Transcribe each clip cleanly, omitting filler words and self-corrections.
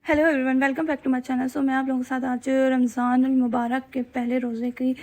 Hello everyone, welcome back to my channel. मैं आप लोगों के साथ आज रमज़ान मुबारक के पहले रोज़े की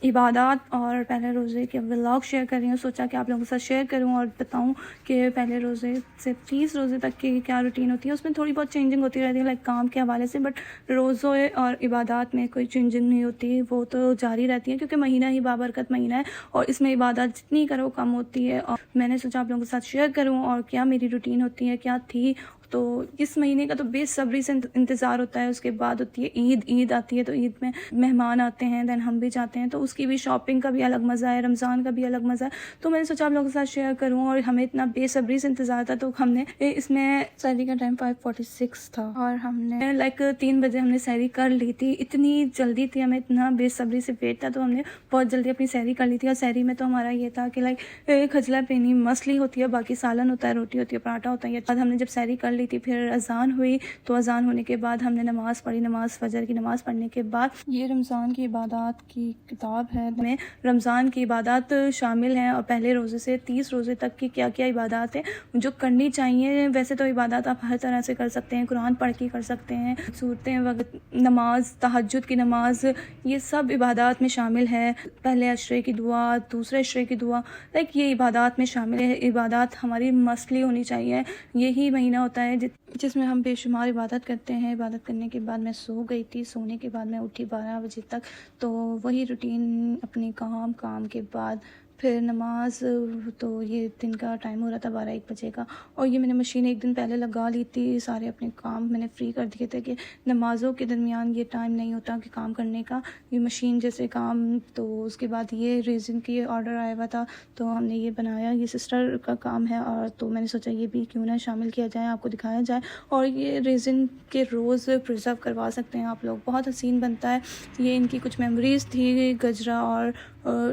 इबादत और पहले रोज़े के व्लॉग शेयर कर रही हूँ। सोचा कि आप लोगों के साथ शेयर करूँ और बताऊँ कि पहले रोज़े से 30 रोज़े तक की क्या रूटीन होती है। उसमें थोड़ी बहुत चेंजिंग होती रहती है लाइक काम के हवाले से, बट रोज़े और इबादत में कोई चेंजिंग नहीं होती, वो तो जारी रहती है क्योंकि महीना ही बाबरकत महीना है और इसमें इबादत जितनी करो कम होती है। और मैंने सोचा आप लोगों के साथ शेयर करूँ और क्या मेरी रूटीन होती है, क्या थी। तो इस महीने का तो बेसब्री से इंतज़ार होता है। उसके बाद होती है ईद आती है, तो ईद में मेहमान आते हैं, देन हम भी जाते हैं, तो उसकी भी शॉपिंग का भी अलग मज़ा है, रमज़ान का भी अलग मज़ा है। तो मैंने सोचा आप लोगों के साथ शेयर करूं और हमें इतना बेसब्री से इंतज़ार था, तो हमने इसमें सहरी का टाइम 5:46 था और हमने लाइक 3 बजे हमने सहरी कर ली थी। इतनी जल्दी थी, हमें इतना बेसब्री से वेट था, तो हमने बहुत जल्दी अपनी सहरी कर ली थी। और सहरी में तो हमारा ये था कि लाइक खजला पेनी मछली होती है, बाकी सालन होता है, रोटी होती है, पराठा होता है। बाद हमने जब सहरी कर ली थी, फिर अजान हुई, तो अजान होने के बाद हमने नमाज पढ़ी। नमाज फजर की नमाज पढ़ने के बाद ये रमज़ान की इबादत की किताब है, में रमज़ान की इबादत शामिल हैं और पहले रोज़े से 30 रोज़े तक की क्या क्या इबादत है जो करनी चाहिए। वैसे तो इबादत आप हर तरह से कर सकते हैं, कुरान पढ़ के कर सकते हैं, सूरतें वगैरह, नमाज, तहज्जुद की नमाज, ये सब इबादत में शामिल है। पहले अशरे की दुआ, दूसरे अशरे की दुआ, लाइक ये इबादत में शामिल है। इबादत हमारी मसली होनी चाहिए। यही महीना होता है जिसमें हम बेशुमार इबादत करते हैं। इबादत करने के बाद मैं सो गई थी, सोने के बाद मैं उठी 12 बजे तक। तो वही रूटीन, अपनी काम के बाद फिर नमाज, तो ये दिन का टाइम हो रहा था 12-1 बजे का। और ये मैंने मशीन एक दिन पहले लगा ली थी, सारे अपने काम मैंने फ्री कर दिए थे कि नमाज़ों के दरमियान ये टाइम नहीं होता कि काम करने का, ये मशीन जैसे काम। तो उसके बाद ये रेज़िन की ऑर्डर आया हुआ था, तो हमने ये बनाया, ये सिस्टर का काम है, और तो मैंने सोचा ये भी क्यों ना शामिल किया जाए, आपको दिखाया जाए। और ये रेज़िन के रोज़ प्रिजर्व करवा सकते हैं आप लोग, बहुत हसीन बनता है। ये इनकी कुछ मेमोरीज़ थी, गजरा और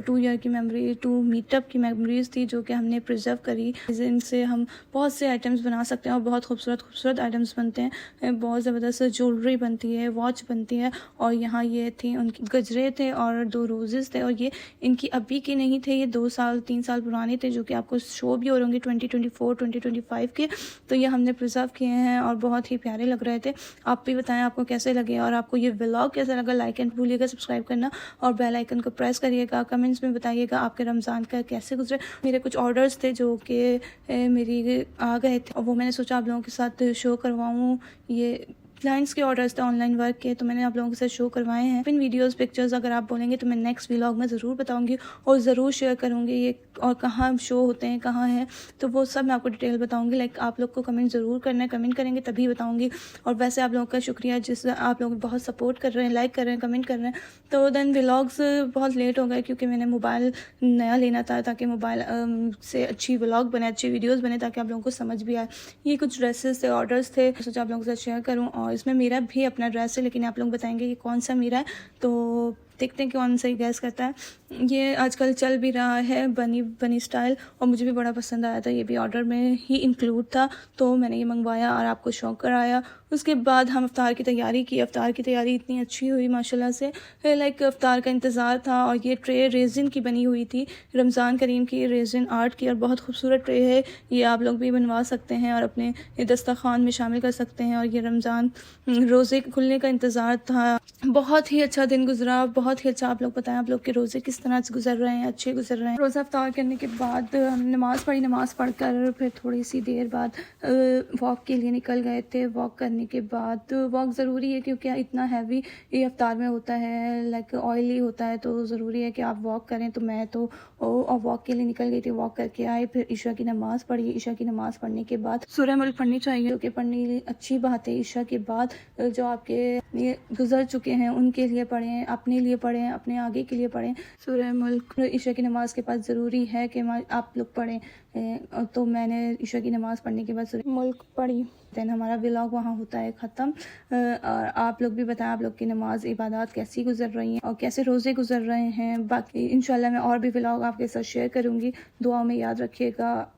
2 ईयर की मेमोरी, 2 मीटअप की मेमोरीज़ थी जो कि हमने प्रिजर्व करी। इनसे हम बहुत से आइटम्स बना सकते हैं और बहुत खूबसूरत आइटम्स बनते हैं। बहुत ज़बरदस्त ज्वेलरी बनती है, वॉच बनती है। और यहाँ ये थी, उनकी गजरे थे और 2 रोज़ेस थे, और ये इनकी अभी के नहीं थे, ये 2-3 साल पुराने थे, जो कि आपको शो भी हो रहे होंगे 2024-2025 के। तो ये हमने प्रिजर्व किए हैं और बहुत ही प्यारे लग रहे थे। आप भी बताएं आपको कैसे लगे और आपको ये व्लॉग कैसा लगा। लाइक एंड भूलिएगा सब्सक्राइब करना और बेल आइकन को प्रेस करिएगा। कमेंट्स में बताइएगा आपके रमज़ान का कैसे गुजरे। मेरे कुछ ऑर्डर्स थे जो कि मेरी आ गए थे और वो मैंने सोचा आप लोगों के साथ शो करवाऊँ। ये क्लाइंट्स के ऑर्डर्स थे ऑनलाइन वर्क के, तो मैंने आप लोगों के साथ शो करवाए हैं। इन वीडियोस, पिक्चर्स अगर आप बोलेंगे तो मैं नेक्स्ट व्लॉग में ज़रूर बताऊंगी और ज़रूर शेयर करूंगी ये, और कहाँ शो होते हैं, कहाँ हैं, तो वो सब मैं आपको डिटेल बताऊंगी। लाइक आप लोग को कमेंट ज़रूर करना है, कमेंट करेंगे तभी बताऊंगी। और वैसे आप लोगों का शुक्रिया, जिस आप लोग बहुत सपोर्ट कर रहे हैं, लाइक कर रहे हैं, कमेंट कर रहे हैं। तो देन व्लॉग्स बहुत लेट हो गए क्योंकि मैंने मोबाइल नया लेना था, ताकि मोबाइल से अच्छी व्लॉग बने, अच्छी वीडियोज़ बने, ताकि आप लोगों को समझ भी आए। ये कुछ ड्रेसेस थे, ऑर्डर्स थे, सोचा आप लोगों के साथ शेयर करूँ। और इसमें मेरा भी अपना ड्रेस है, लेकिन आप लोग बताएंगे कि कौन सा मेरा है, तो देखते हैं कौन सा गैस करता है। ये आजकल चल भी रहा है बनी स्टाइल, और मुझे भी बड़ा पसंद आया था। ये भी ऑर्डर में ही इंक्लूड था, तो मैंने ये मंगवाया और आपको शौक कराया। उसके बाद हम अफ्तार की तैयारी की। अफ्तार की तैयारी इतनी अच्छी हुई माशाल्लाह से, लाइक अफ्तार का इंतज़ार था। और ये ट्रे रेज़िन की बनी हुई थी, रमज़ान करीम की रेज़िन आर्ट की, और बहुत खूबसूरत ट्रे है। ये आप लोग भी बनवा सकते हैं और अपने दस्तरखान में शामिल कर सकते हैं। और ये रमज़ान रोज़े खुलने का इंतज़ार था। बहुत ही अच्छा दिन गुजरा, बहुत ही अच्छा। आप लोग बताएं आप लोग के रोज़े किस तरह से गुजर रहे हैं, अच्छे गुजर रहे हैं। रोज़ा अफ्तार करने के बाद हमने नमाज़ पढ़ी, नमाज़ पढ़कर फिर थोड़ी सी देर बाद वॉक के लिए निकल गए थे। वॉक करने के बाद, वॉक ज़रूरी है क्योंकि इतना हैवी ये अफ्तार में होता है, लाइक ऑयली होता है, तो ज़रूरी है कि आप वॉक करें। तो मैं तो और वॉक के लिए निकल गई थी, वॉक करके आई, फिर ईशा की नमाज़ पढ़ी। ईशा की नमाज़ पढ़ने के बाद सूरह मुल्क पढ़नी चाहिए, क्योंकि पढ़नी अच्छी बात है। ईशा के बाद जो आपके गुजर चुके हैं उनके लिए पढ़ें, अपने लिए पढ़ें, अपने आगे के लिए पढ़ें। सूरह मुल्क ईशा की नमाज़ के बाद ज़रूरी है कि आप लोग पढ़ें। तो मैंने ईशा की नमाज़ पढ़ने के बाद सूरह मुल्क पढ़ी। देन हमारा व्लॉग वहाँ होता है ख़त्म। और आप लोग भी बताएं आप लोग की नमाज इबादत कैसी गुजर रही हैं और कैसे रोज़े गुजर रहे हैं। बाकी इंशाल्लाह मैं और भी व्लॉग आपके साथ शेयर करूँगी। दुआ में याद रखिएगा।